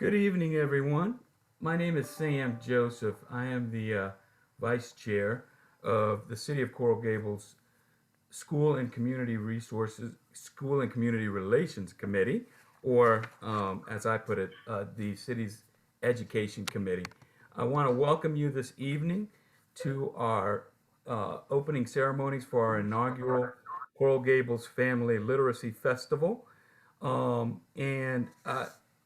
Good evening, everyone. My name is Sam Joseph. I am the Vice Chair of the City of Coral Gables School and Community Relations Committee, or as I put it, the city's Education Committee. I want to welcome you this evening to our opening ceremonies for our inaugural Coral Gables Family Literacy Festival. And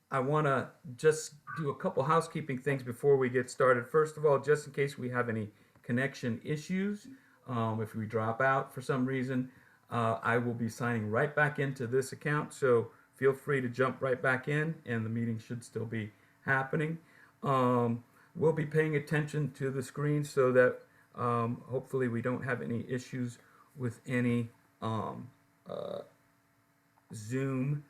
I want to just do a couple housekeeping things before we get started. First of all, just in case we have any connection issues, if we drop out for some reason, I will be signing right back into this account. So feel free to jump right back in, and the meeting should still be happening. We'll be paying attention to the screen so that hopefully we don't have any issues with any Zoom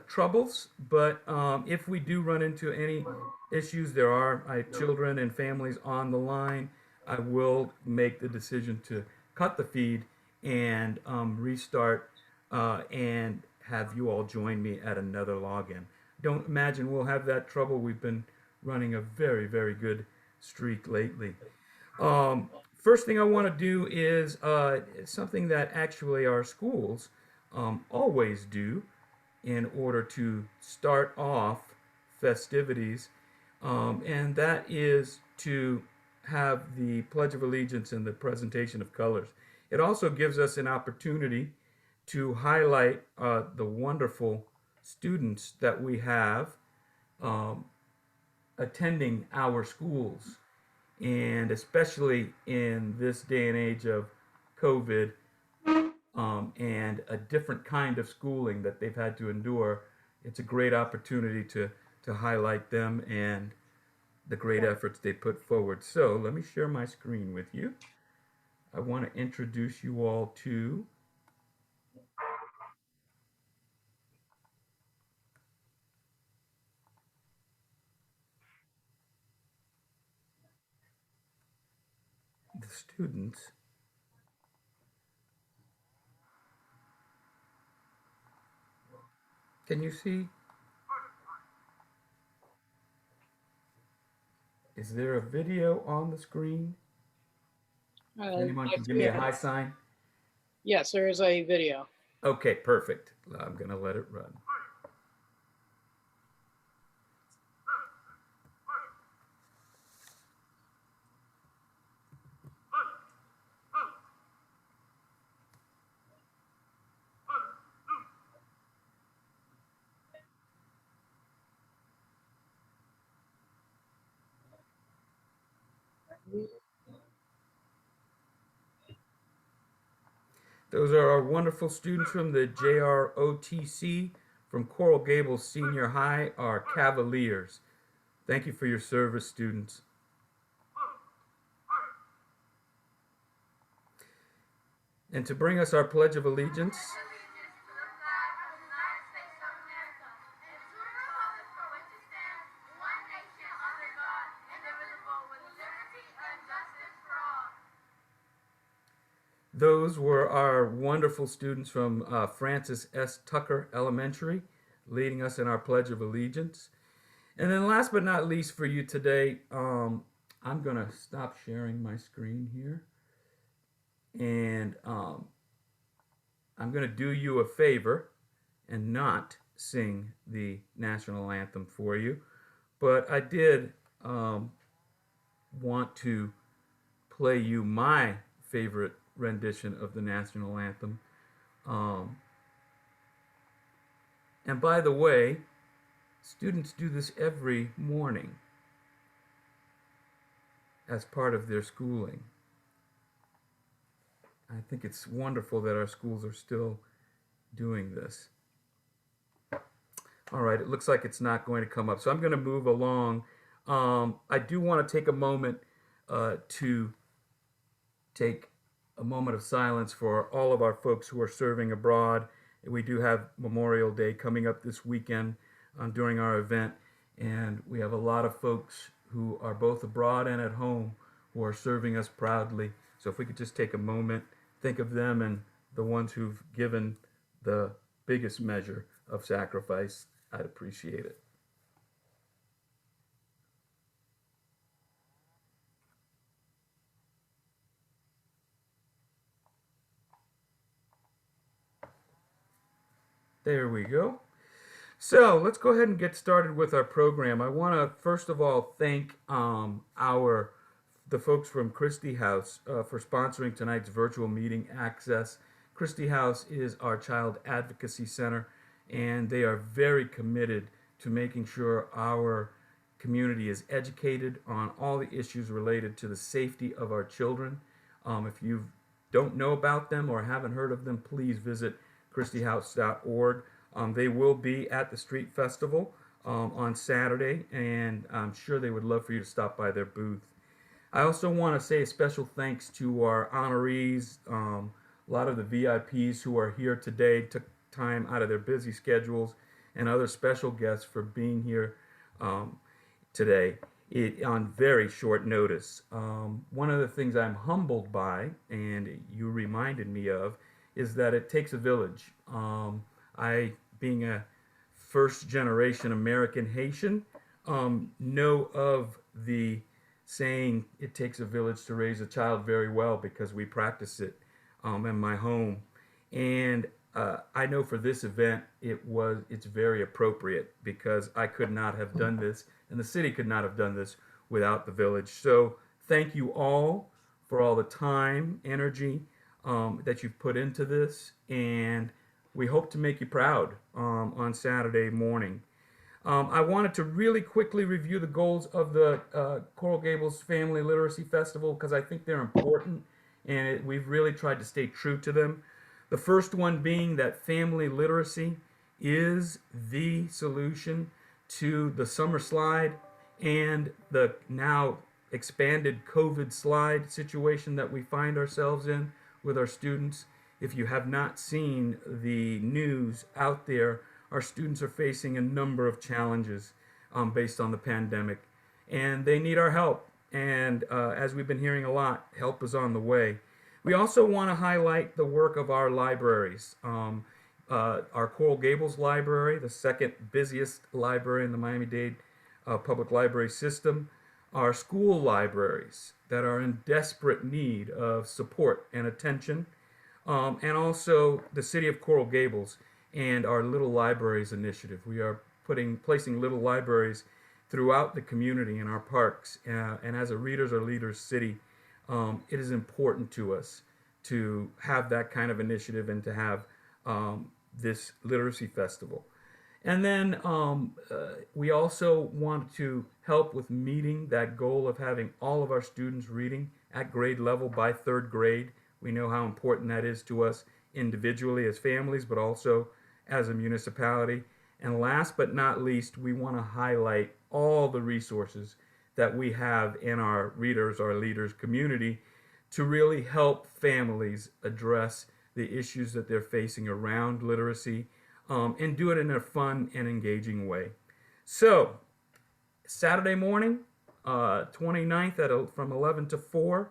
troubles. But if we do run into any issues, there are children and families on the line. I will make the decision to cut the feed and restart and have you all join me at another login. Don't imagine we'll have that trouble. We've been running a very, very good streak lately. First thing I want to do is something that actually our schools always do in order to start off festivities, and that is to have the Pledge of Allegiance and the presentation of colors. It also gives us an opportunity to highlight the wonderful students that we have um, attending our schools, and especially in this day and age of COVID, and a different kind of schooling that they've had to endure, it's a great opportunity to highlight them and the great efforts they put forward. So let me share my screen with you. I want to introduce you all to the students. Can you see? Is there a video on the screen? Anyone can give me a high sign? Yes, there is a video. Okay, perfect. I'm going to let it run. Those are our wonderful students from the JROTC from Coral Gables Senior High, our Cavaliers. Thank you for your service, students. And to bring us our Pledge of Allegiance, those were our wonderful students from Francis S. Tucker Elementary, leading us in our Pledge of Allegiance. And then last but not least for you today, I'm going to stop sharing my screen here. And I'm going to do you a favor and not sing the national anthem for you. But I did want to play you my favorite rendition of the national anthem. And by the way, students do this every morning as part of their schooling. I think it's wonderful that our schools are still doing this. All right, it looks like it's not going to come up, so I'm going to move along. I do want to take a moment to take a moment of silence for all of our folks who are serving abroad. We do have Memorial Day coming up this weekend during our event, and we have a lot of folks who are both abroad and at home who are serving us proudly. So if we could just take a moment, think of them and the ones who've given the biggest measure of sacrifice, I'd appreciate it. There we go. So let's go ahead and get started with our program. I want to first of all thank our the folks from Christie House for sponsoring tonight's virtual meeting access. Christie House is our child advocacy center, and they are very committed to making sure our community is educated on all the issues related to the safety of our children. If you don't know about them or haven't heard of them, please visit christiehouse.org. They will be at the Street Festival on Saturday, and I'm sure they would love for you to stop by their booth. I also want to say a special thanks to our honorees, a lot of the VIPs who are here today, took time out of their busy schedules, and other special guests for being here today on very short notice. One of the things I'm humbled by, and you reminded me of, is that it takes a village. I, being a first generation American Haitian, know of the saying, it takes a village to raise a child very well because we practice it in my home. And I know for this event, it's very appropriate because I could not have done this and the city could not have done this without the village. So thank you all for all the time, energy that you've put into this, and we hope to make you proud on Saturday morning. I wanted to really quickly review the goals of the Coral Gables Family Literacy Festival because I think they're important, and we've really tried to stay true to them. The first one being that family literacy is the solution to the summer slide and the now expanded COVID slide situation that we find ourselves in with our students. If you have not seen the news out there, our students are facing a number of challenges based on the pandemic, and they need our help. And as we've been hearing a lot, help is on the way. We also want to highlight the work of our libraries. Our Coral Gables Library, the second busiest library in the Miami Dade public library system, our school libraries that are in desperate need of support and attention, and also the City of Coral Gables and our Little Libraries initiative. We are placing little libraries throughout the community in our parks, and as a Readers Are Leaders city, it is important to us to have that kind of initiative and to have this literacy festival. And then we also want to help with meeting that goal of having all of our students reading at grade level by third grade. We know how important that is to us individually as families, but also as a municipality. And last but not least, we want to highlight all the resources that we have in our Readers Are Leaders community to really help families address the issues that they're facing around literacy, and do it in a fun and engaging way. So, Saturday morning, 29th from 11 to 4,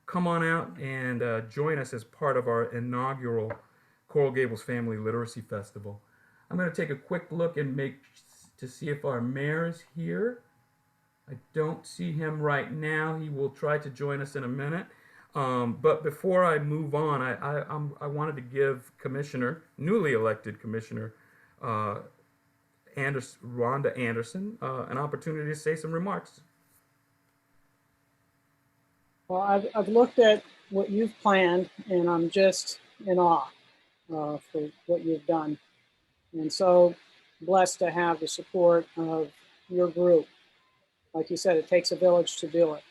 come on out and join us as part of our inaugural Coral Gables Family Literacy Festival. I'm going to take a quick look and to see if our mayor is here. I don't see him right now. He will try to join us in a minute. But before I move on, I wanted to give newly elected Commissioner Rhonda Anderson, an opportunity to say some remarks. Well, I've looked at what you've planned, and I'm just in awe for what you've done. And so blessed to have the support of your group. Like you said, it takes a village to do it,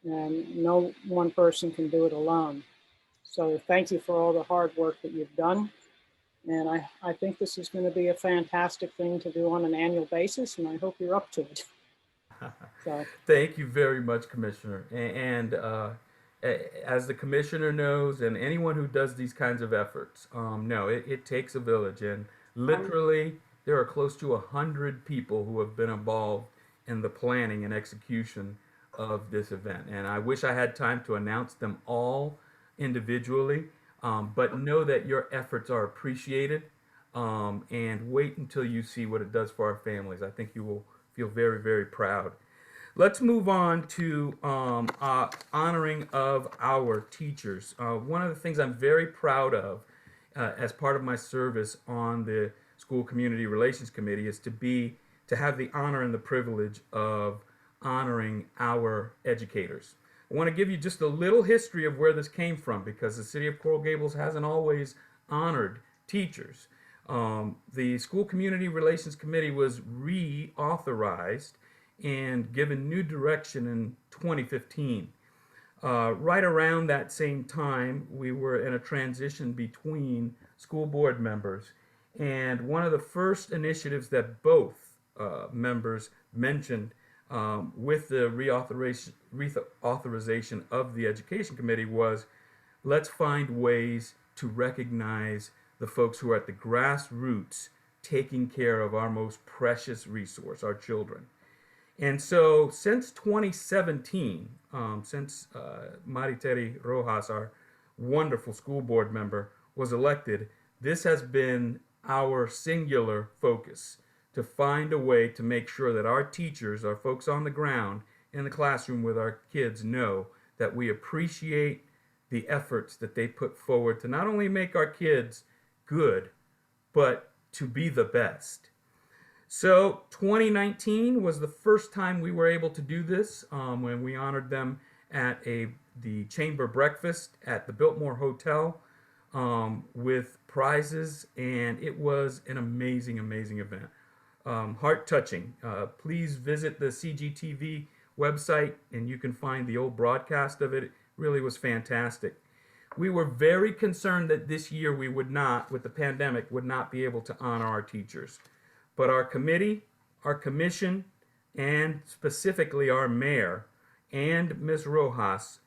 and no one person can do it alone. So thank you for all the hard work that you've done. And I think this is going to be a fantastic thing to do on an annual basis, and I hope you're up to it. So. Thank you very much, Commissioner. And as the Commissioner knows, and anyone who does these kinds of efforts, no, it takes a village. And literally, there are close to 100 people who have been involved in the planning and execution of this event. And I wish I had time to announce them all individually, but know that your efforts are appreciated, and wait until you see what it does for our families. I think you will feel very, very proud. Let's move on to honoring of our teachers. One of the things I'm very proud of as part of my service on the School Community Relations Committee is to have the honor and the privilege of honoring our educators. I want to give you just a little history of where this came from because the city of Coral Gables hasn't always honored teachers. The School Community Relations Committee was reauthorized and given new direction in 2015. Right around that same time, we were in a transition between school board members. And one of the first initiatives that both members mentioned with the reauthorization of the Education Committee was let's find ways to recognize the folks who are at the grassroots taking care of our most precious resource, our children. And so since 2017, since Mariteri Rojas, our wonderful school board member, was elected, this has been our singular focus to find a way to make sure that our teachers, our folks on the ground in the classroom with our kids, know that we appreciate the efforts that they put forward to not only make our kids good, but to be the best. So 2019 was the first time we were able to do this when we honored them at the chamber breakfast at the Biltmore Hotel with prizes, and it was an amazing, amazing event. Heart-touching. Please visit the CGTV website and you can find the old broadcast of it. It really was fantastic. We were very concerned that this year we would not, with the pandemic, would not be able to honor our teachers. But our committee, our commission, and specifically our mayor and Ms. Rojas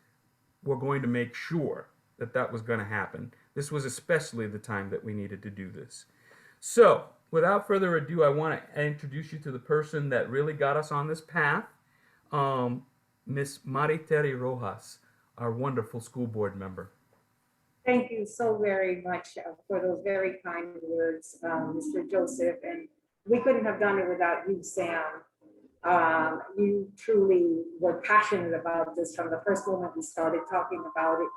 were going to make sure that that was going to happen. This was especially the time that we needed to do this. So, without further ado, I want to introduce you to the person that really got us on this path, Ms. Mariteri Rojas, our wonderful school board member. Thank you so very much for those very kind words, Mr. Joseph. And we couldn't have done it without you, Sam. You truly were passionate about this from the first moment we started talking about it.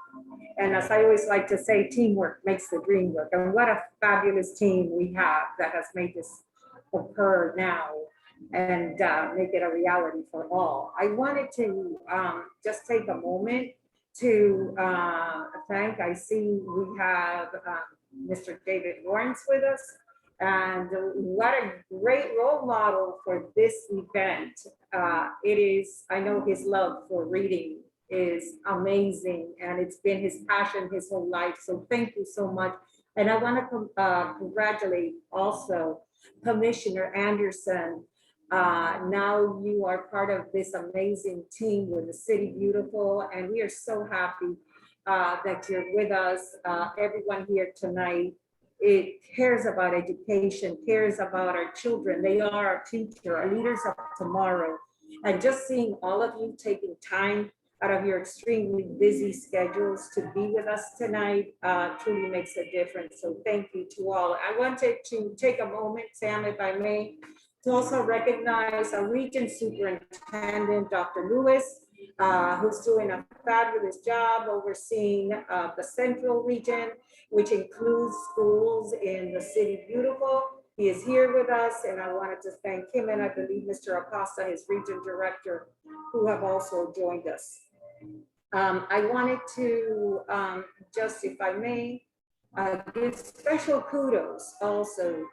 And as I always like to say, teamwork makes the dream work. And what a fabulous team we have that has made this occur now and make it a reality for all. I wanted to just take a moment to thank, I see we have Mr. David Lawrence with us. And what a great role model for this event. It is, I know his love for reading is amazing and it's been his passion his whole life. So thank you so much. And I want to congratulate also Commissioner Anderson. Now you are part of this amazing team with the City Beautiful, and we are so happy that you're with us. Everyone here tonight, it cares about education, cares about our children. They are our future, our leaders of tomorrow. And just seeing all of you taking time out of your extremely busy schedules to be with us tonight truly makes a difference. So thank you to all. I wanted to take a moment, Sam, if I may, to also recognize our region superintendent, Dr. Lewis, who's doing a fabulous job overseeing the central region, which includes schools in the City Beautiful. He is here with us, and I wanted to thank him, and I believe Mr. Acosta, his region director, who have also joined us. I wanted to just, if I may, give special kudos also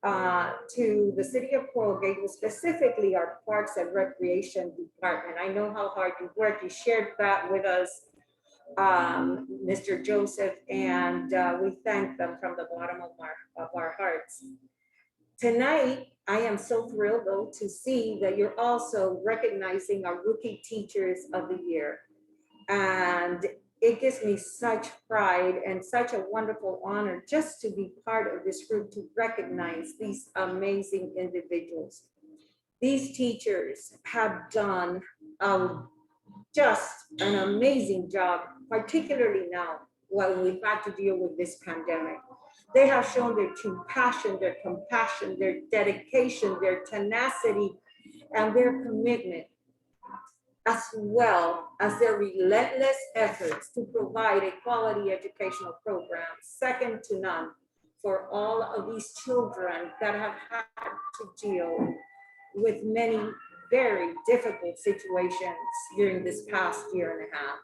to the City of Coral Gables, specifically our Parks and Recreation Department. I know how hard you work. You shared that with us, Mr. Joseph, and we thank them from the bottom of our hearts. Tonight, I am so thrilled though to see that you're also recognizing our Rookie Teachers of the Year. And it gives me such pride and such a wonderful honor just to be part of this group to recognize these amazing individuals. These teachers have done just an amazing job, particularly now when we've had to deal with this pandemic. They have shown their true passion, their compassion, their dedication, their tenacity, and their commitment as well as their relentless efforts to provide a quality educational program second to none for all of these children that have had to deal with many very difficult situations during this past year and a half.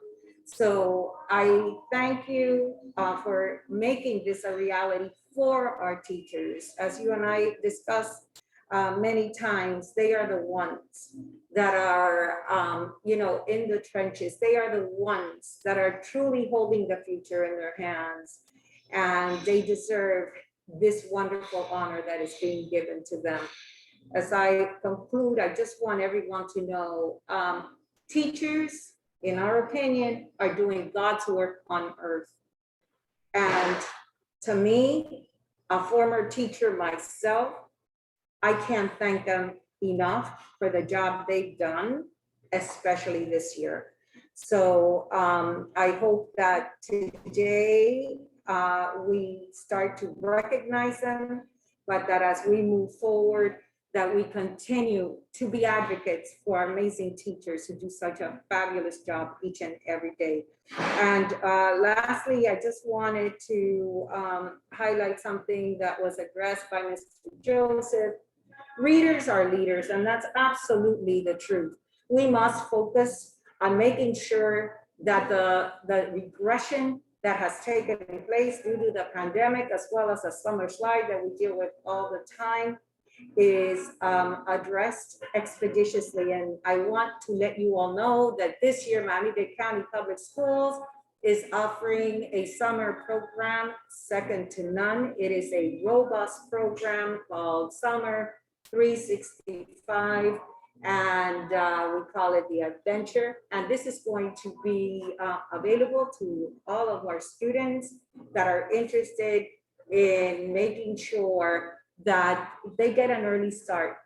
So I thank you for making this a reality for our teachers. As you and I discussed many times, they are the ones that are, in the trenches. They are the ones that are truly holding the future in their hands, and they deserve this wonderful honor that is being given to them. As I conclude, I just want everyone to know, teachers, in our opinion, are doing God's work on earth. And to me, a former teacher myself, I can't thank them enough for the job they've done, especially this year. So I hope that today we start to recognize them, but that as we move forward, that we continue to be advocates for our amazing teachers who do such a fabulous job each and every day. And lastly, I just wanted to highlight something that was addressed by Mr. Joseph. Readers are leaders, and that's absolutely the truth. We must focus on making sure that the regression that has taken place due to the pandemic, as well as the summer slide that we deal with all the time, is addressed expeditiously. And I want to let you all know that this year, Miami-Dade County Public Schools is offering a summer program second to none. It is a robust program called Summer 365, and we call it the Adventure. And this is going to be available to all of our students that are interested in making sure that they get an early start,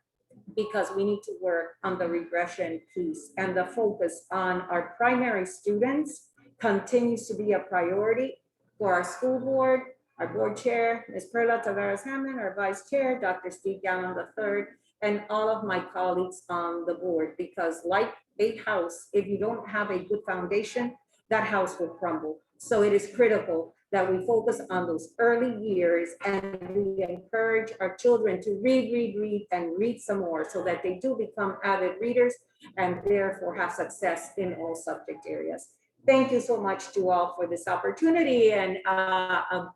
because we need to work on the regression piece, and the focus on our primary students continues to be a priority for our school board, our board chair, Ms. Perla Tavares-Hammond, our vice chair, Dr. Steve Gallon III, and all of my colleagues on the board, because like a house, if you don't have a good foundation, that house will crumble. So it is critical that we focus on those early years, and we encourage our children to read, and read some more, so that they do become avid readers and therefore have success in all subject areas. Thank you so much to all for this opportunity, and a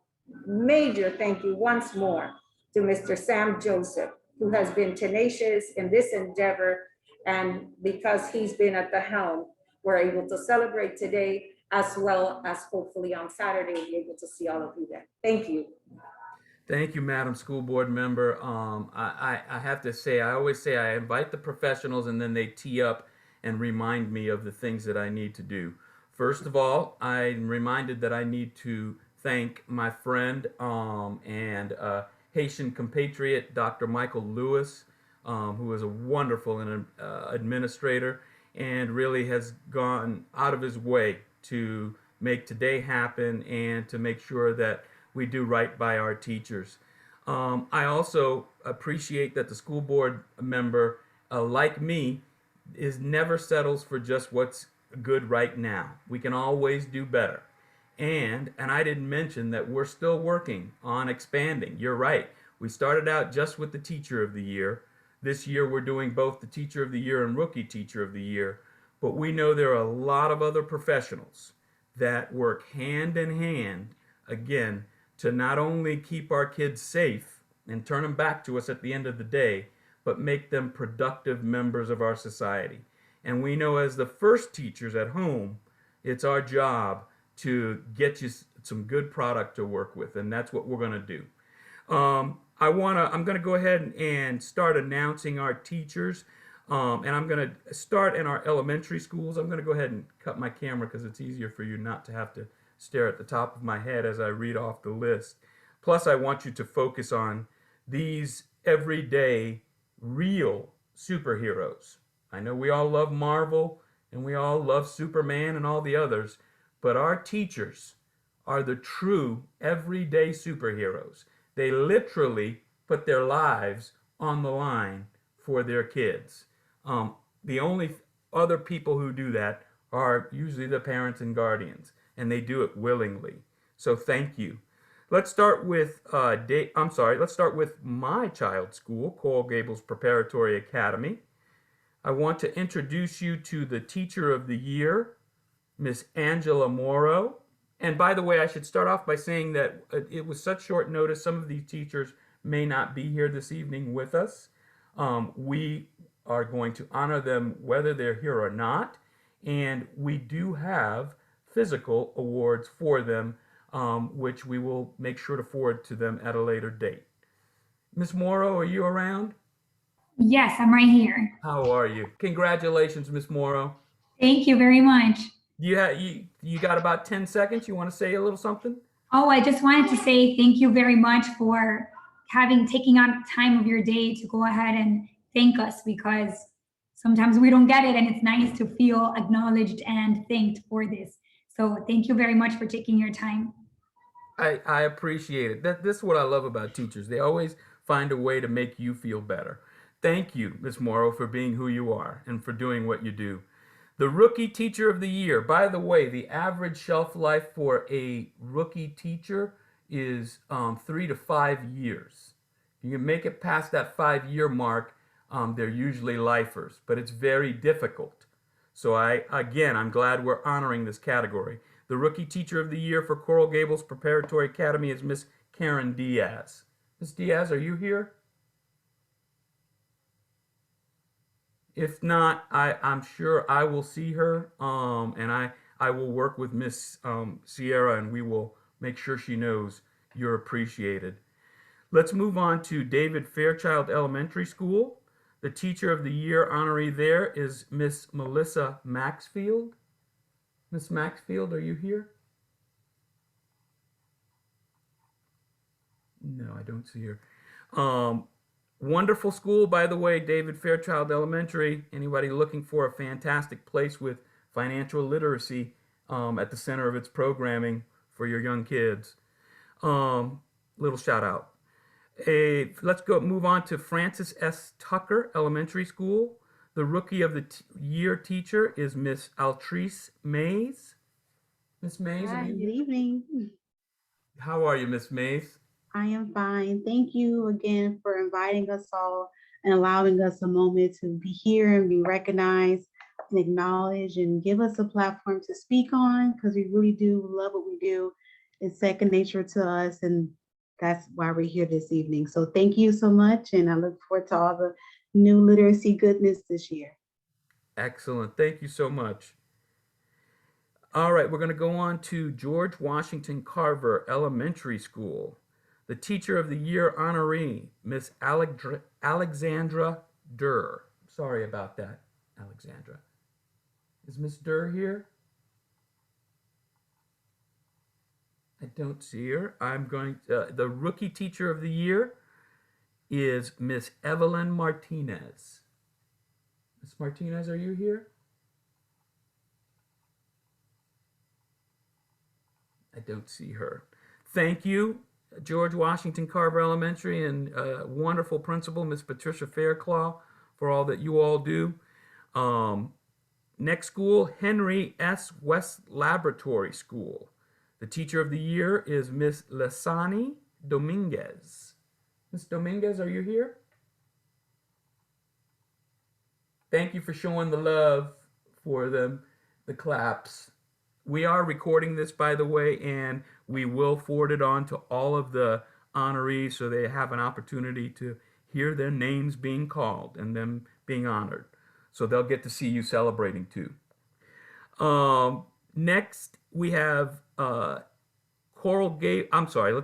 major thank you once more to Mr. Sam Joseph, who has been tenacious in this endeavor. And because he's been at the helm, we're able to celebrate today, as well as hopefully on Saturday, we'll be able to see all of you there. Thank you. Thank you, Madam School Board Member. I have to say, I always say I invite the professionals, and then they tee up and remind me of the things that I need to do. First of all, I'm reminded that I need to thank my friend and Haitian compatriot, Dr. Michael Lewis, who is a wonderful administrator, and really has gone out of his way to make today happen and to make sure that we do right by our teachers. I also appreciate that the school board member, like me, never settles for just what's good right now. We can always do better. And I didn't mention that we're still working on expanding. You're right. We started out just with the Teacher of the Year. This year we're doing both the Teacher of the Year and Rookie Teacher of the Year. But we know there are a lot of other professionals that work hand in hand, again, to not only keep our kids safe and turn them back to us at the end of the day, but make them productive members of our society. And we know as the first teachers at home, it's our job to get you some good product to work with, and that's what we're going to do. I'm going to go ahead and start announcing our teachers, and I'm going to start in our elementary schools. I'm going to go ahead and cut my camera because it's easier for you not to have to stare at the top of my head as I read off the list. Plus, I want you to focus on these everyday, real superheroes. I know we all love Marvel, and we all love Superman and all the others, but our teachers are the true everyday superheroes. They literally put their lives on the line for their kids. The only other people who do that are usually the parents and guardians, and they do it willingly. So thank you. Let's start with let's start with my child's school, Coral Gables Preparatory Academy. I want to introduce you to the Teacher of the Year, Miss Angela Morrow. And by the way, I should start off by saying that it was such short notice, some of these teachers may not be here this evening with us. We are going to honor them whether they're here or not. And we do have physical awards for them, which we will make sure to forward to them at a later date. Miss Morrow, are you around? Yes, I'm right here. How are you? Congratulations, Miss Morrow. Thank you very much. You got about 10 seconds. You want to say a little something? Oh, I just wanted to say thank you very much for taking out time of your day to go ahead and thank us, because sometimes we don't get it, and it's nice to feel acknowledged and thanked for this. So thank you very much for taking your time. I appreciate it. This is what I love about teachers. They always find a way to make you feel better. Thank you, Miss Morrow, for being who you are and for doing what you do. The Rookie Teacher of the Year. By the way, the average shelf life for a rookie teacher is 3 to 5 years. If you make it past that 5-year mark, they're usually lifers, but it's very difficult. So I'm glad we're honoring this category. The Rookie Teacher of the Year for Coral Gables Preparatory Academy is Miss Karen Diaz. Miss Diaz, are you here? If not, I'm sure I will see her, and I will work with Miss Sierra, and we will make sure she knows you're appreciated. Let's move on to David Fairchild Elementary School. The Teacher of the Year honoree there is Miss Melissa Maxfield. Miss Maxfield, are you here? No, I don't see her. Wonderful school, by the way, David Fairchild Elementary. Anybody looking for a fantastic place with financial literacy at the center of its programming for your young kids. Little shout out. Let's move on to Francis S. Tucker Elementary School. The Rookie of the Year teacher is Miss Altrice Mays. Miss Mays, Hi, are you good here? evening. How are you, Miss Mays? I am fine. Thank you again for inviting us all and allowing us a moment to be here and be recognized and acknowledged and give us a platform to speak on, because we really do love what we do. It's second nature to us, and that's why we're here this evening. So thank you so much, and I look forward to all the new literacy goodness this year. Excellent. Thank you so much. All right, we're going to go on to George Washington Carver Elementary School. The Teacher of the Year honoree, Miss Alexandra Durr. Sorry about that, Alexandra. Is Miss Durr here? I don't see her. The Rookie Teacher of the Year is Miss Evelyn Martinez. Miss Martinez, are you here? I don't see her. Thank you, George Washington Carver Elementary, and wonderful principal, Miss Patricia Fairclaw, for all that you all do. Next school, Henry S. West Laboratory School. The Teacher of the Year is Miss Lesani Dominguez. Miss Dominguez, are you here? Thank you for showing the love for them, the claps. We are recording this, by the way, and we will forward it on to all of the honorees so they have an opportunity to hear their names being called and them being honored. So they'll get to see you celebrating too. Next, we have let's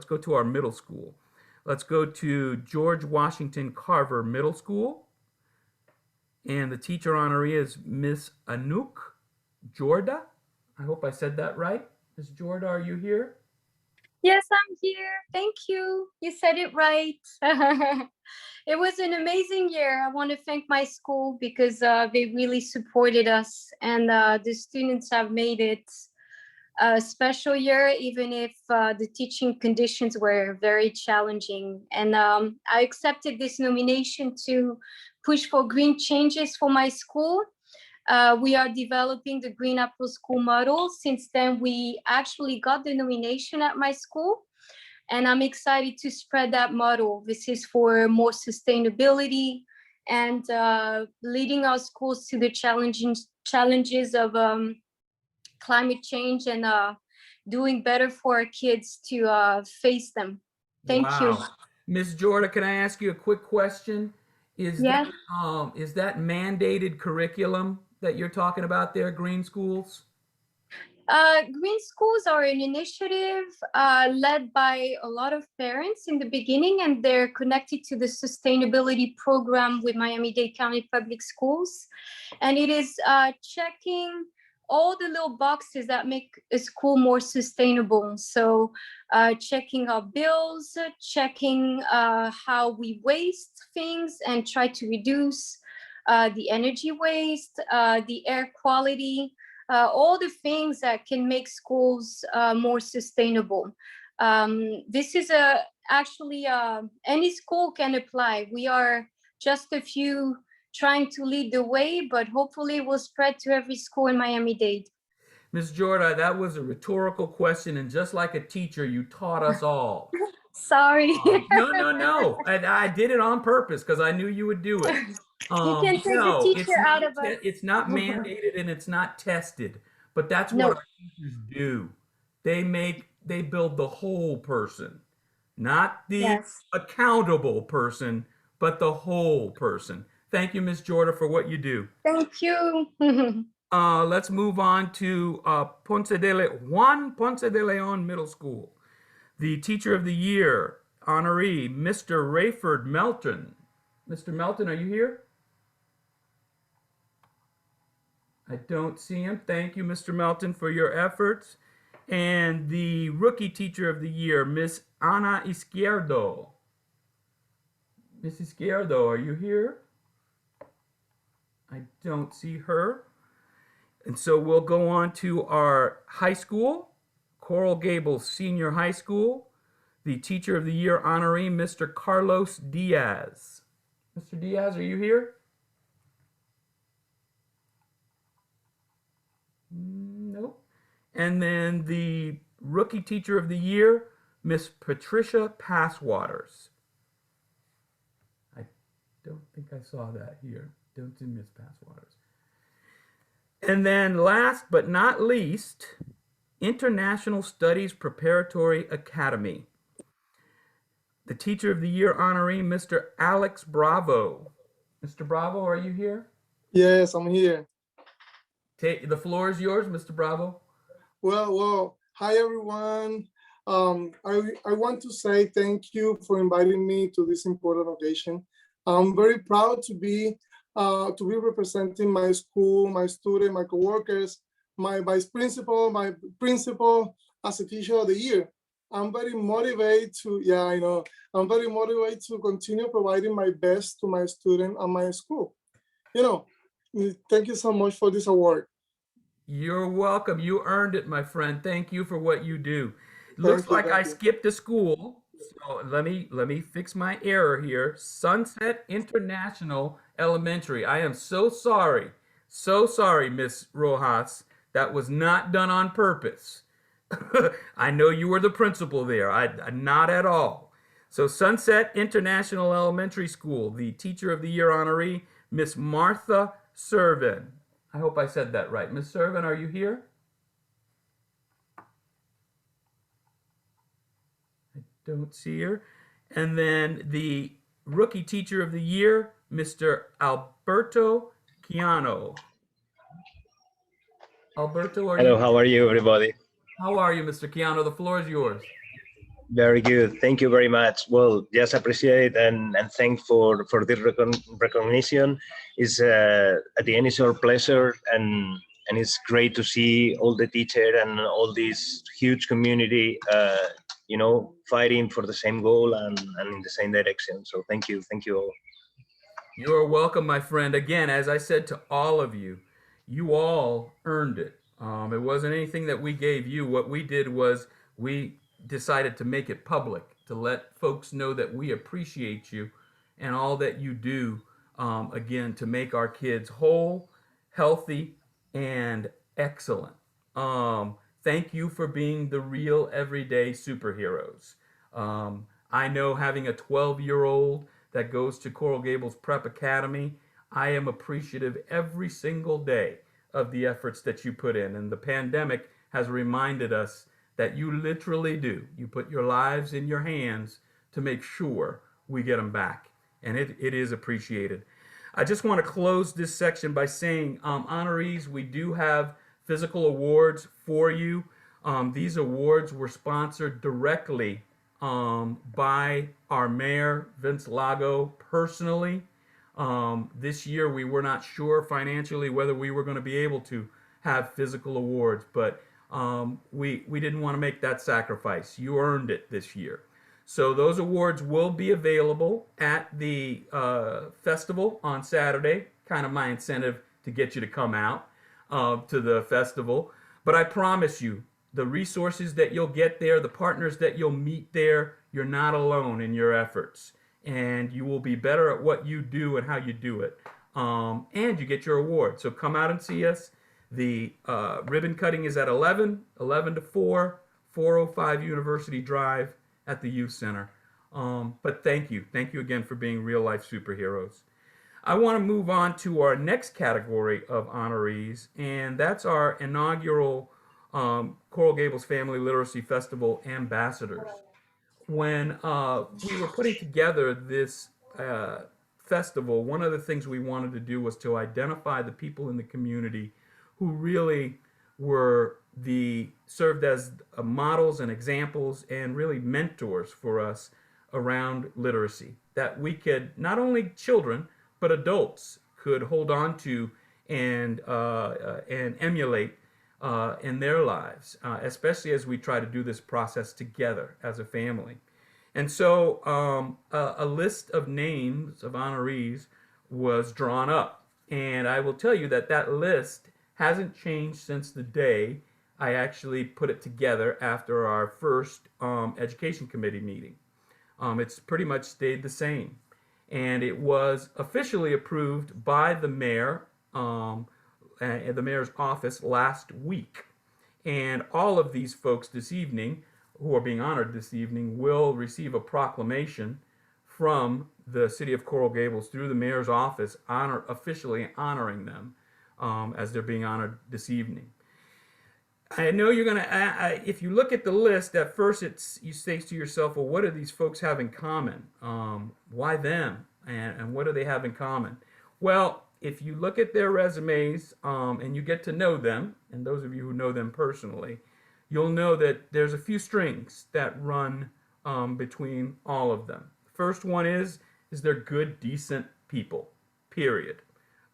go to our middle school. Let's go to George Washington Carver Middle School. And the teacher honoree is Miss Anouk Jorda. I hope I said that right. Miss Jorda, are you here? Yes, I'm here. Thank you. You said it right. It was an amazing year. I want to thank my school because they really supported us, and the students have made it a special year, even if the teaching conditions were very challenging. And I accepted this nomination to push for green changes for my school. We are developing the Green Apple School model. Since then, we actually got the nomination at my school, and I'm excited to spread that model. This is for more sustainability and leading our schools to the challenges of climate change and doing better for our kids to face them. Thank you. Wow. Ms. Jorda, can I ask you a quick question? Is Yes. is that mandated curriculum that you're talking about there, Green Schools? Green schools are an initiative led by a lot of parents in the beginning, and they're connected to the sustainability program with Miami-Dade County Public Schools. And it is checking all the little boxes that make a school more sustainable. So checking our bills, checking how we waste things and try to reduce the energy waste, the air quality, all the things that can make schools more sustainable. This is actually any school can apply. We are just a few trying to lead the way, but hopefully it will spread to every school in Miami-Dade. Ms. Jorda, that was a rhetorical question, and just like a teacher, you taught us all. Sorry. No. I did it on purpose because I knew you would do it. You can take the No, teacher out of us. it's not mandated and it's not tested, but that's No. what our teachers do. They build the whole person, not the Yes. accountable person, but the whole person. Thank you, Ms. Jorda, for what you do. Thank you. Let's move on to Juan Ponce de Leon Middle School. The Teacher of the Year honoree, Mr. Rayford Melton. Mr. Melton, are you here? I don't see him. Thank you, Mr. Melton, for your efforts. And the Rookie Teacher of the Year, Miss Ana Izquierdo. Miss Izquierdo, are you here? I don't see her. And so we'll go on to our high school, Coral Gables Senior High School. The Teacher of the Year honoree, Mr. Carlos Diaz. Mr. Diaz, are you here? Nope. And then the Rookie Teacher of the Year, Miss Patricia Passwaters. I don't think I saw that here. Don't see Miss Passwaters. And then last but not least, International Studies Preparatory Academy. The Teacher of the Year honoree, Mr. Alex Bravo. Mr. Bravo, are you here? Yes, I'm here. The floor is yours, Mr. Bravo. Well, hi everyone. I want to say thank you for inviting me to this important occasion. I'm very proud to be representing my school, my student, my coworkers, my vice principal, my principal as a Teacher of the Year. I'm very motivated I'm very motivated to continue providing my best to my student and my school. Thank you so much for this award. You're welcome. You earned it, my friend. Thank you for what you do. Looks like I skipped a school. So let me fix my error here. Sunset International Elementary. I am so sorry. So sorry, Miss Rojas. That was not done on purpose. I know you were the principal there. Not at all. So Sunset International Elementary School, the Teacher of the Year honoree, Miss Martha Servin. I hope I said that right. Miss Servin, are you here? I don't see her. And then the Rookie Teacher of the Year, Mr. Alberto Chiano. Alberto, Hello, how are you, everybody? How are you, Mr. Chiano? The floor is yours. Very good. Thank you very much. Well, just appreciate and thank for this recognition. It's at the end, it's our pleasure, and it's great to see all the teachers and all this huge community, fighting for the same goal and in the same direction. So thank you all. You are welcome, my friend. Again, as I said to all of you, you all earned it. It wasn't anything that we gave you. What we did was we decided to make it public, to let folks know that we appreciate you and all that you do, again, to make our kids whole, healthy, and excellent. Thank you for being the real everyday superheroes. I know, having a 12-year-old that goes to Coral Gables Prep Academy, I am appreciative every single day of the efforts that you put in. And the pandemic has reminded us that you literally do. You put your lives in your hands to make sure we get them back. And it is appreciated. I just want to close this section by saying, honorees, we do have physical awards for you. These awards were sponsored directly by our mayor, Vince Lago, personally. This year, we were not sure financially whether we were going to be able to have physical awards, but we didn't want to make that sacrifice. You earned it this year. So those awards will be available at the festival on Saturday, kind of my incentive to get you to come out to the festival. But I promise you, the resources that you'll get there, the partners that you'll meet there, you're not alone in your efforts. And you will be better at what you do and how you do it. And you get your award. So come out and see us. The ribbon cutting is at 11 to 4, 405 University Drive at the Youth Center. But thank you. Thank you again for being real life superheroes. I want to move on to our next category of honorees, and that's our inaugural Coral Gables Family Literacy Festival ambassadors. When we were putting together this festival, one of the things we wanted to do was to identify the people in the community who really served as models and examples and really mentors for us around literacy, that we could, not only children, but adults could hold on to and emulate in their lives, especially as we try to do this process together as a family. And so a list of names of honorees was drawn up. And I will tell you that that list hasn't changed since the day I actually put it together after our first education committee meeting. It's pretty much stayed the same. And it was officially approved by the mayor, the mayor's office last week. And all of these folks this evening, who are being honored this evening, will receive a proclamation from the city of Coral Gables through the mayor's office, officially honoring them as they're being honored this evening. I know you're going to, if you look at the list, at first you say to yourself, well, what do these folks have in common? Why them? And what do they have in common? Well, if you look at their resumes and you get to know them, and those of you who know them personally, you'll know that there's a few strings that run between all of them. The first one is they're good, decent people, period.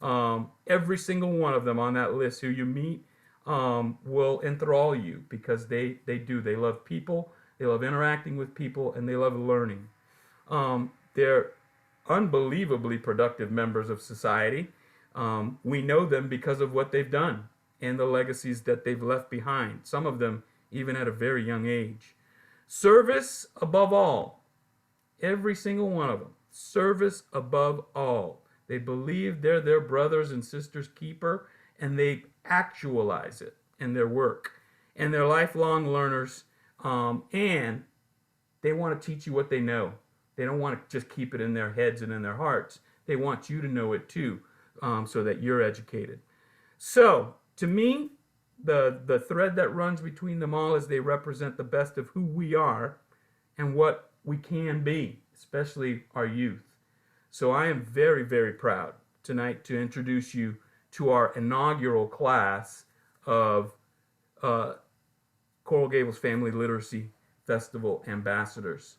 Every single one of them on that list who you meet will enthrall you because they love people, they love interacting with people, and they love learning. They're unbelievably productive members of society. We know them because of what they've done and the legacies that they've left behind, some of them even at a very young age. Service above all, every single one of them, service above all. They believe they're their brothers and sisters' keeper, and they actualize it in their work. And they're lifelong learners, and they want to teach you what they know. They don't want to just keep it in their heads and in their hearts. They want you to know it too, so that you're educated. So, to me, the thread that runs between them all is they represent the best of who we are and what we can be, especially our youth. So I am very, very proud tonight to introduce you to our inaugural class of Coral Gables Family Literacy Festival ambassadors.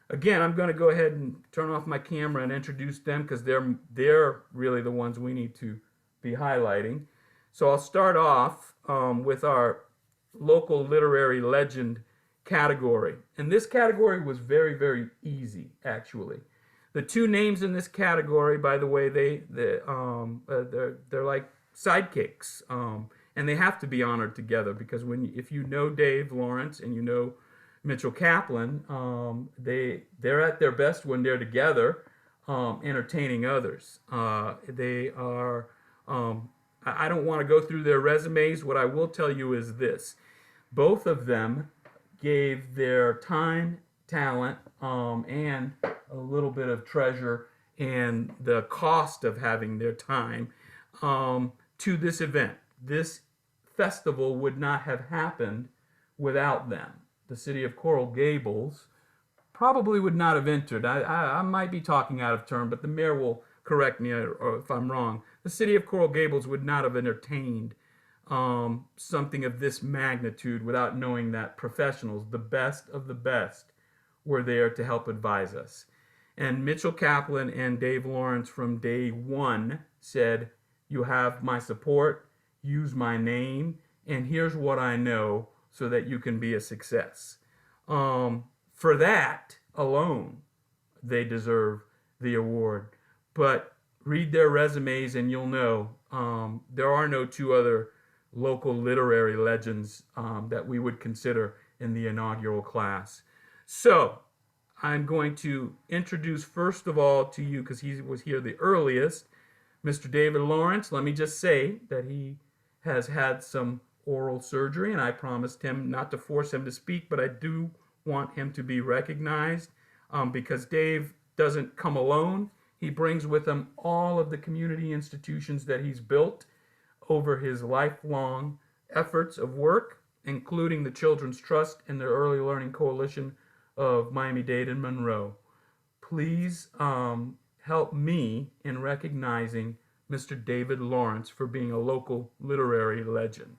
Again, I'm going to go ahead and turn off my camera and introduce them because they're really the ones we need to be highlighting. So I'll start off with our local literary legend category. And this category was very, very easy, actually. The two names in this category, by the way, they're like sidekicks, and they have to be honored together because if you know Dave Lawrence and you know Mitchell Kaplan, they're at their best when they're together, entertaining others. They are I don't want to go through their resumes. What I will tell you is this. Both of them gave their time, talent, and a little bit of treasure and the cost of having their time to this event. This festival would not have happened without them. The city of Coral Gables probably would not have entered. I might be talking out of turn, but the mayor will correct me or if I'm wrong. The city of Coral Gables would not have entertained something of this magnitude without knowing that professionals, the best of the best, were there to help advise us. And Mitchell Kaplan and Dave Lawrence from day one said, you have my support, use my name, and here's what I know so that you can be a success. For that alone, they deserve the award. But read their resumes and you'll know there are no two other local literary legends that we would consider in the inaugural class. So I'm going to introduce first of all to you, because he was here the earliest, Mr. David Lawrence. Let me just say that he has had some oral surgery, and I promised him not to force him to speak, but I do want him to be recognized because Dave doesn't come alone. He brings with him all of the community institutions that he's built over his lifelong efforts of work, including the Children's Trust and the Early Learning Coalition of Miami-Dade and Monroe. Please help me in recognizing Mr. David Lawrence for being a local literary legend.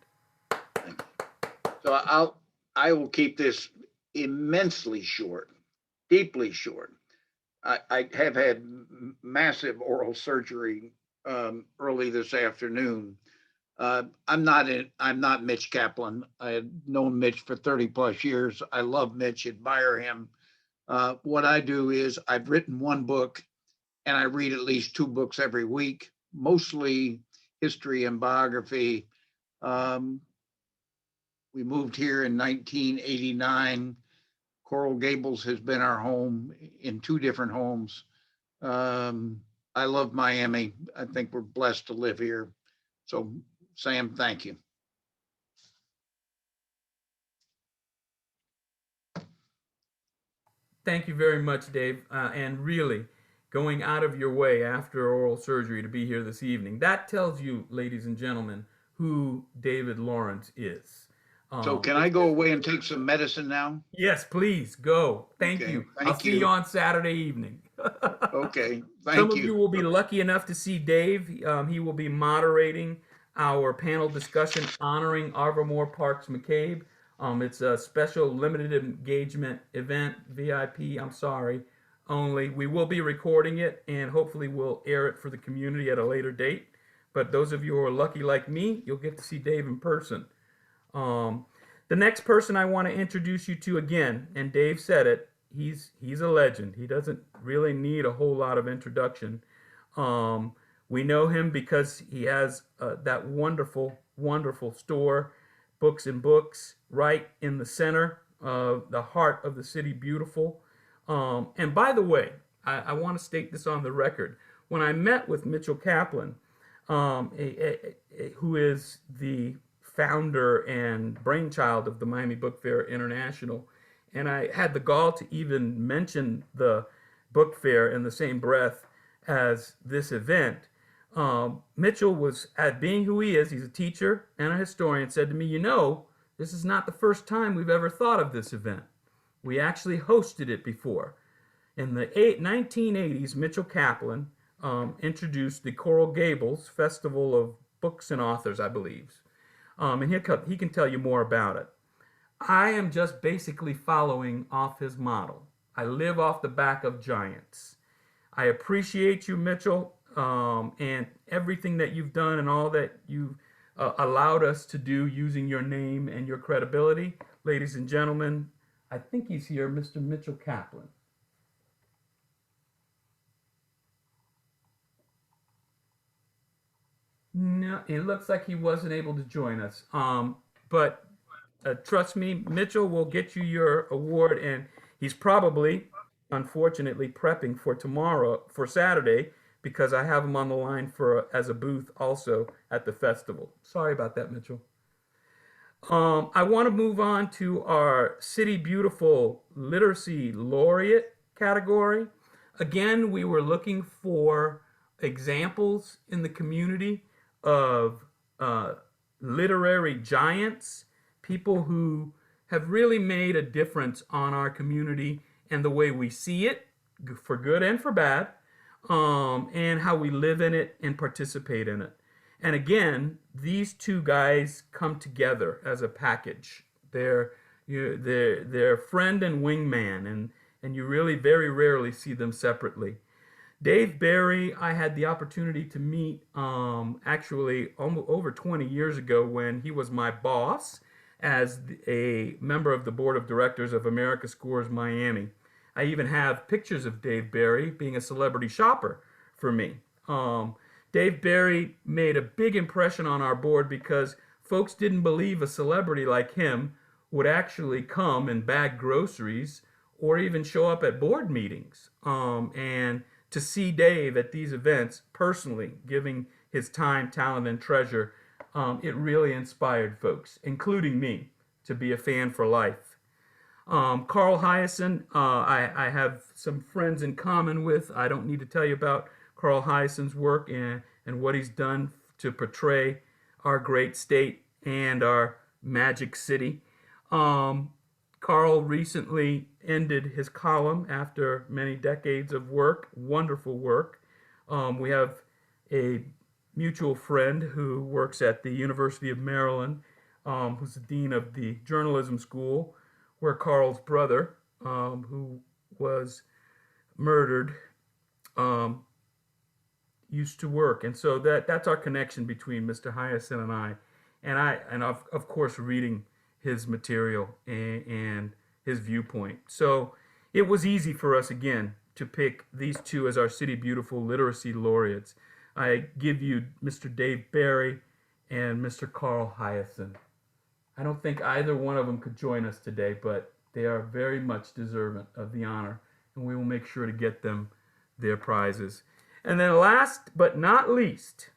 So I will keep this immensely short, deeply short. I have had massive oral surgery early this afternoon. I'm not Mitch Kaplan. I had known Mitch for 30 plus years. I love Mitch, admire him. What I do is I've written one book and I read at least 2 books every week, mostly history and biography. We moved here in 1989. Coral Gables has been our home in 2 different homes. I love Miami. I think we're blessed to live here. So Sam, thank you. Thank you very much, Dave. And really, going out of your way after oral surgery to be here this evening, that tells you, ladies and gentlemen, who David Lawrence is. So can I go away and take some medicine now? Yes, please go. Thank Okay, you. thank I'll see you on Saturday evening. Okay, Some thank of you you. will be lucky enough to see Dave. He will be moderating our panel discussion honoring Arvamore Parks McCabe. It's a special limited engagement event, VIP, I'm sorry, only. We will be recording it and hopefully we'll air it for the community at a later date. But those of you who are lucky like me, you'll get to see Dave in person. The next person I want to introduce you to again, and Dave said it, he's a legend. He doesn't really need a whole lot of introduction. We know him because he has that wonderful, wonderful store, Books and Books, right in the center of the heart of the city, beautiful. And by the way, I want to state this on the record. When I met with Mitchell Kaplan, who is the founder and brainchild of the Miami Book Fair International, and I had the gall to even mention the book fair in the same breath as this event. Mitchell was, at being who he is, he's a teacher and a historian, said to me, you know, this is not the first time we've ever thought of this event. We actually hosted it before. In the 1980s, Mitchell Kaplan introduced the Coral Gables Festival of Books and Authors, I believe. And he can tell you more about it. I am just basically following off his model. I live off the back of giants. I appreciate you, Mitchell, and everything that you've done and all that you've allowed us to do using your name and your credibility. Ladies and gentlemen, I think he's here, Mr. Mitchell Kaplan. No, it looks like he wasn't able to join us. But trust me, Mitchell will get you your award, and he's probably, unfortunately, prepping for tomorrow, for Saturday, because I have them on the line for as a booth also at the festival. Sorry about that, Mitchell. I want to move on to our City Beautiful Literacy Laureate category. Again, we were looking for examples in the community of literary giants, people who have really made a difference on our community and the way we see it, for good and for bad, and how we live in it and participate in it. And again, these two guys come together as a package. They're friend and wingman, and you really very rarely see them separately. Dave Barry, I had the opportunity to meet actually over 20 years ago when he was my boss as a member of the board of directors of America Scores Miami. I even have pictures of Dave Barry being a celebrity shopper for me. Dave Barry made a big impression on our board because folks didn't believe a celebrity like him would actually come and bag groceries or even show up at board meetings. And to see Dave at these events personally giving his time, talent, and treasure, it really inspired folks, including me, to be a fan for life. Carl Hyacin, I have some friends in common with. I don't need to tell you about Carl Hyacin's work and what he's done to portray our great state and our magic city. Carl recently ended his column after many decades of work, wonderful work. We have a mutual friend who works at the University of Maryland, who's the dean of the journalism school, where Carl's brother, who was murdered, used to work. And so that's our connection between Mr. Hyacin and I. And of course, reading his material and his viewpoint. So it was easy for us, again, to pick these two as our City Beautiful Literacy Laureates. I give you Mr. Dave Barry and Mr. Carl Hyacin. I don't think either one of them could join us today, but they are very much deserving of the honor, and we will make sure to get them their prizes. And then last but not least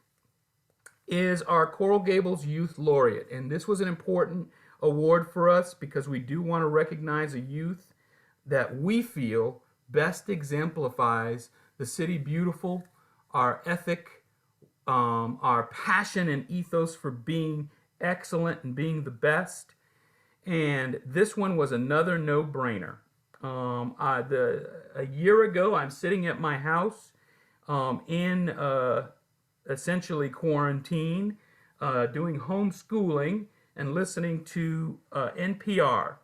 is our Coral Gables Youth Laureate. And this was an important award for us because we do want to recognize a youth that we feel best exemplifies the City Beautiful, our ethic, our passion and ethos for being excellent and being the best. And this one was another no-brainer. A year ago, I'm sitting at my house in essentially quarantine, doing homeschooling and listening to NPR.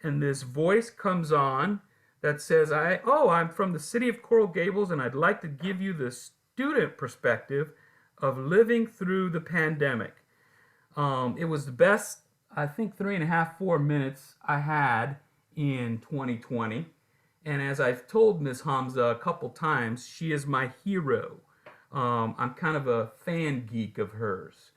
And this voice comes on that says, I'm from the city of Coral Gables, and I'd like to give you the student perspective of living through the pandemic. It was the best, I think, 3.5, 4 minutes I had in 2020. And as I've told Ms. Hamza a couple times, she is my hero. I'm kind of a fan geek of hers.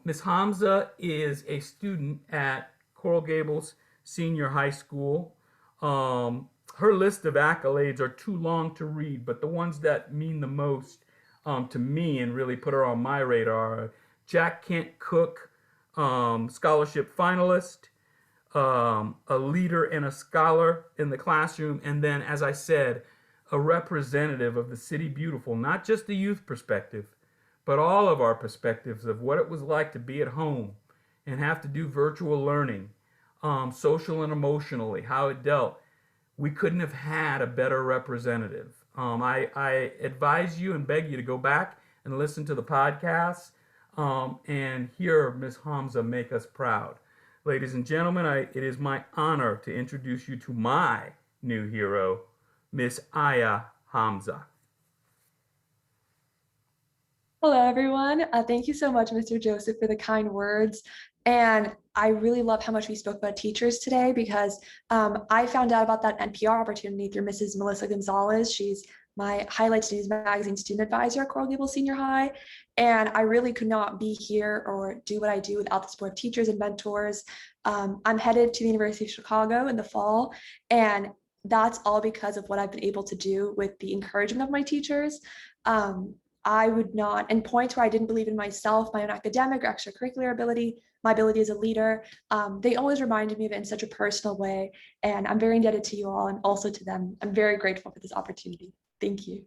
Ms. Hamza is a student at Coral Gables Senior High School. Her list of accolades are too long to read, but the ones that mean the most to me and really put her on my radar are Jack Kent Cook Scholarship Finalist, a leader and a scholar in the classroom, and then, as I said, a representative of the City Beautiful, not just the youth perspective, but all of our perspectives of what it was like to be at home and have to do virtual learning, social and emotionally, how it dealt. We couldn't have had a better representative. I advise you and beg you to go back and listen to the podcast and hear Ms. Hamza make us proud. Ladies and gentlemen, it is my honor to introduce you to my new hero, Miss Aya Hamza. Hello, everyone. Thank you so much, Mr. Joseph, for the kind words. And I really love how much we spoke about teachers today because I found out about that NPR opportunity through Mrs. Melissa Gonzalez. She's my Highlights News Magazine student advisor at Coral Gables Senior High. And I really could not be here or do what I do without the support of teachers and mentors. I'm headed to the University of Chicago in the fall, and that's all because of what I've been able to do with the encouragement of my teachers. I would not, and points where I didn't believe in myself, my own academic or extracurricular ability, my ability as a leader, they always reminded me of it in such a personal way. And I'm very indebted to you all and also to them. I'm very grateful for this opportunity. Thank you.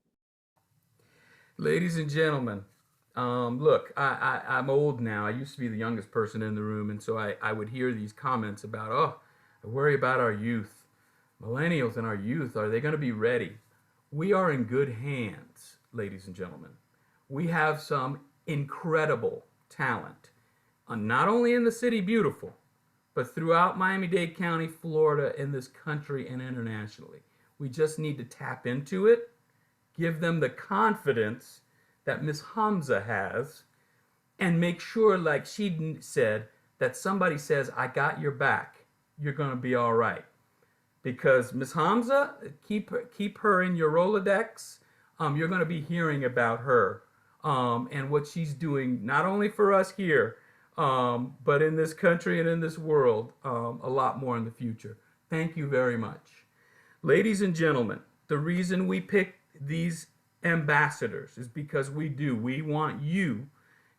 Ladies and gentlemen, look, I'm old now. I used to be the youngest person in the room, and so I would hear these comments about, oh, I worry about our youth. Millennials and our youth, are they going to be ready? We are in good hands, ladies and gentlemen. We have some incredible talent, not only in the city beautiful, but throughout Miami-Dade County, Florida, in this country and internationally. We just need to tap into it, give them the confidence that Miss Hamza has, and make sure, like she said, that somebody says, I got your back. You're going to be all right. Because Miss Hamza, keep her in your Rolodex. You're going to be hearing about her and what she's doing, not only for us here, but in this country and in this world, a lot more in the future. Thank you very much. Ladies and gentlemen, the reason we pick these ambassadors is because we want you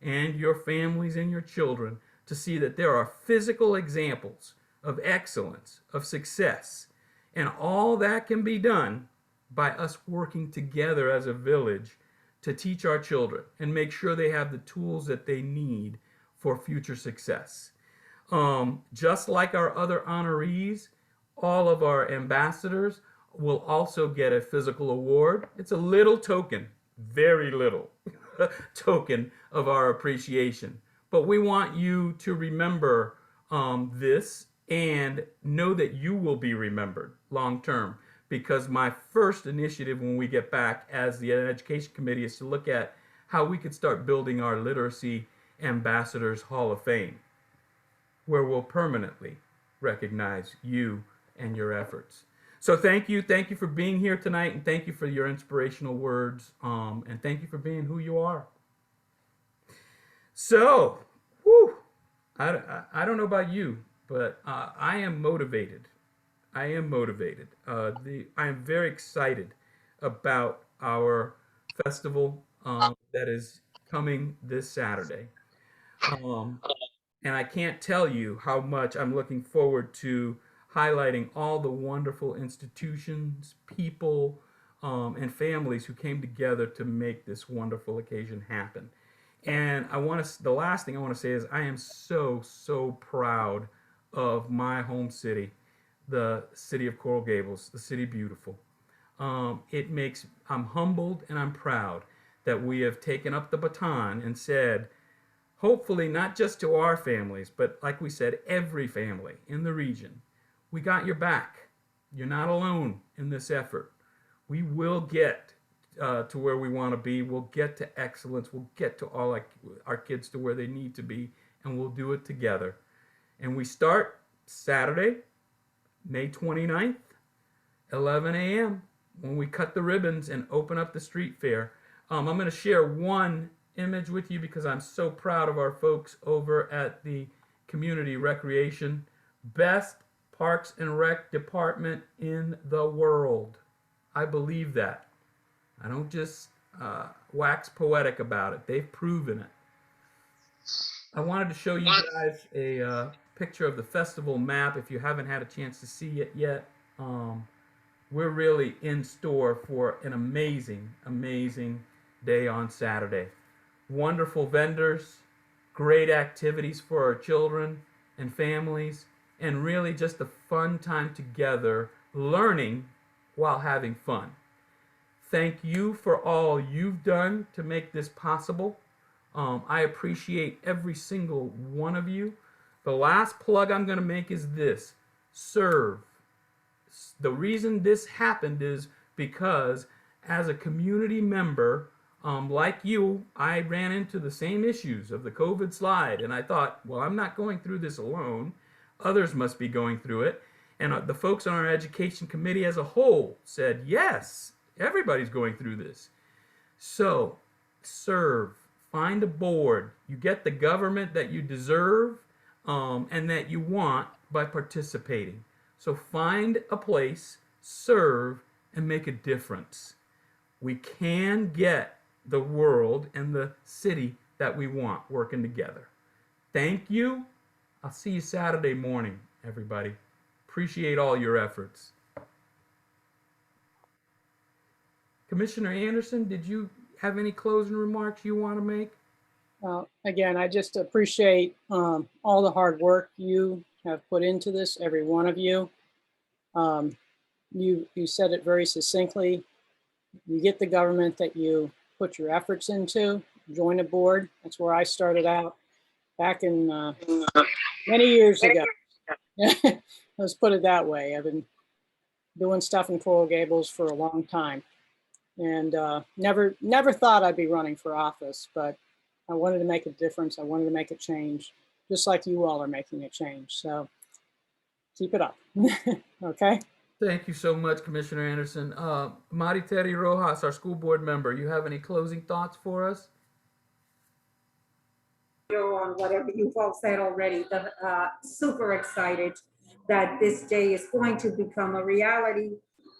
and your families and your children to see that there are physical examples of excellence, of success, and all that can be done by us working together as a village to teach our children and make sure they have the tools that they need for future success. Just like our other honorees, all of our ambassadors will also get a physical award. It's a little token, very little token of our appreciation. But we want you to remember this and know that you will be remembered long term, because my first initiative when we get back as the Education Committee is to look at how we could start building our Literacy Ambassadors Hall of Fame, where we'll permanently recognize you and your efforts. So thank you for being here tonight, and thank you for your inspirational words, and thank you for being who you are. So, I don't know about you, but I am motivated. I am very excited about our festival that is coming this Saturday. And I can't tell you how much I'm looking forward to highlighting all the wonderful institutions, people, and families who came together to make this wonderful occasion happen. And the last thing I want to say is I am so proud of my home city, the city of Coral Gables, the city beautiful. I'm humbled and I'm proud that we have taken up the baton and said, hopefully not just to our families, but like we said, every family in the region, we got your back. You're not alone in this effort. We will get to where we want to be. We'll get to excellence. We'll get to all our kids to where they need to be, and we'll do it together. And we start Saturday, May 29th, 11 a.m., when we cut the ribbons and open up the street fair. I'm going to share one image with you because I'm so proud of our folks over at the Community Recreation. Best Parks and Rec department in the world. I believe that. I don't just wax poetic about it. They've proven it. I wanted to show you guys a picture of the festival map if you haven't had a chance to see it yet. We're really in store for an amazing day on Saturday. Wonderful vendors, great activities for our children and families, and really just a fun time together, learning while having fun. Thank you for all you've done to make this possible. I appreciate every single one of you. The last plug I'm going to make is this: serve. The reason this happened is because as a community member, like you, I ran into the same issues of the COVID slide, and I thought, well, I'm not going through this alone. Others must be going through it. And the folks on our education committee as a whole said, yes, everybody's going through this. So serve, find a board. You get the government that you deserve and that you want by participating. So find a place, serve, and make a difference. We can get the world and the city that we want working together. Thank you. I'll see you Saturday morning, everybody. Appreciate all your efforts. Commissioner Anderson, did you have any closing remarks you want to make? Again, I just appreciate all the hard work you have put into this, every one of you. You said it very succinctly. You get the government that you put your efforts into, join a board. That's where I started out back in many years ago. Let's put it that way. I've been doing stuff in Coral Gables for a long time, and never thought I'd be running for office, but I wanted to make a difference. I wanted to make a change, just like you all are making a change. So keep it up. Okay. Thank you so much, Commissioner Anderson. Mariteri Rojas, our school board member, you have any closing thoughts for us? On whatever you've all said already, super excited that this day is going to become a reality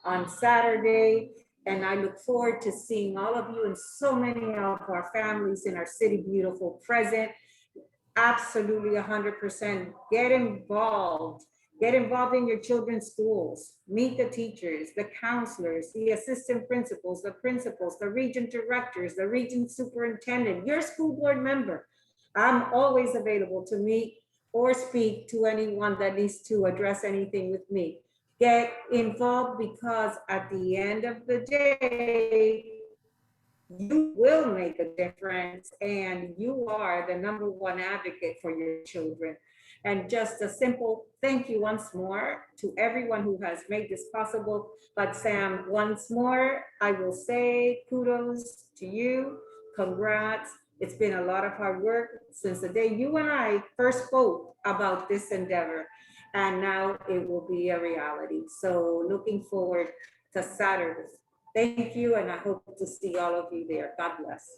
on Saturday. And I look forward to seeing all of you and so many of our families in our city beautiful present. Absolutely 100%. Get involved. Get involved in your children's schools. Meet the teachers, the counselors, the assistant principals, the region directors, the region superintendent, your school board member. I'm always available to meet or speak to anyone that needs to address anything with me. Get involved, because at the end of the day, you will make a difference, and you are the #1 advocate for your children. And just a simple thank you once more to everyone who has made this possible. But Sam, once more, I will say kudos to you. Congrats. It's been a lot of hard work since the day you and I first spoke about this endeavor, and now it will be a reality. So looking forward to Saturday. Thank you, and I hope to see all of you there. God bless.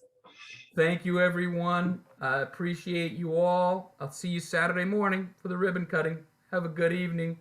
Thank you, everyone. I appreciate you all. I'll see you Saturday morning for the ribbon cutting. Have a good evening.